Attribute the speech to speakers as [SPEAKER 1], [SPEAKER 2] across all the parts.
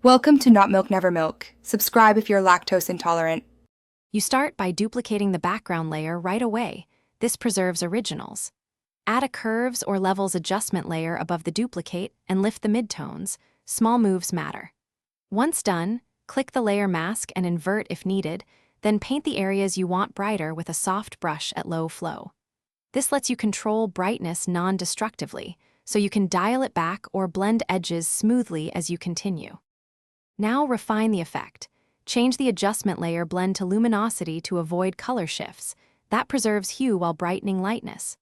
[SPEAKER 1] Welcome to Not Milk Never Milk. Subscribe if you're lactose intolerant.
[SPEAKER 2] You start by duplicating the background layer right away. This preserves originals. Add a curves or levels adjustment layer above the duplicate and lift the midtones. Small moves matter. Once done, click the layer mask and invert if needed, then paint the areas you want brighter with a soft brush at low flow. This lets you control brightness non-destructively, so you can dial it back or blend edges smoothly as you continue. Now refine the effect. Change the adjustment layer blend to luminosity to avoid color shifts. That preserves hue while brightening lightness.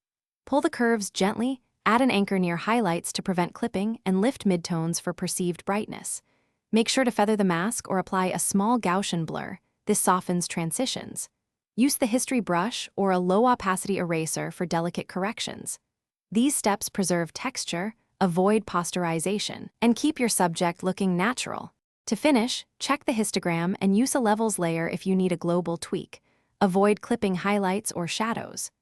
[SPEAKER 2] Pull the curves gently, add an anchor near highlights to prevent clipping, and lift midtones for perceived brightness. Make sure to feather the mask or apply a small Gaussian blur. This softens transitions. Use the history brush or a low-opacity eraser for delicate corrections. These steps preserve texture, avoid posterization, and keep your subject looking natural. To finish, check the histogram and use a levels layer if you need a global tweak. Avoid clipping highlights or shadows.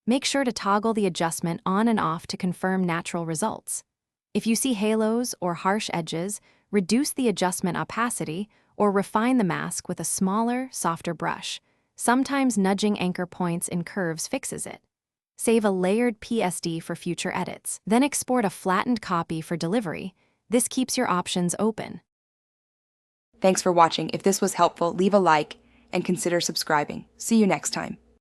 [SPEAKER 2] Make sure to toggle the adjustment on and off to confirm natural results. If you see halos or harsh edges, reduce the adjustment opacity or refine the mask with a smaller, softer brush. Sometimes nudging anchor points in curves fixes it. Save a layered PSD for future edits. Then export a flattened copy for delivery. This keeps your options open.
[SPEAKER 1] Thanks for watching. If this was helpful, leave a like and consider subscribing. See you next time.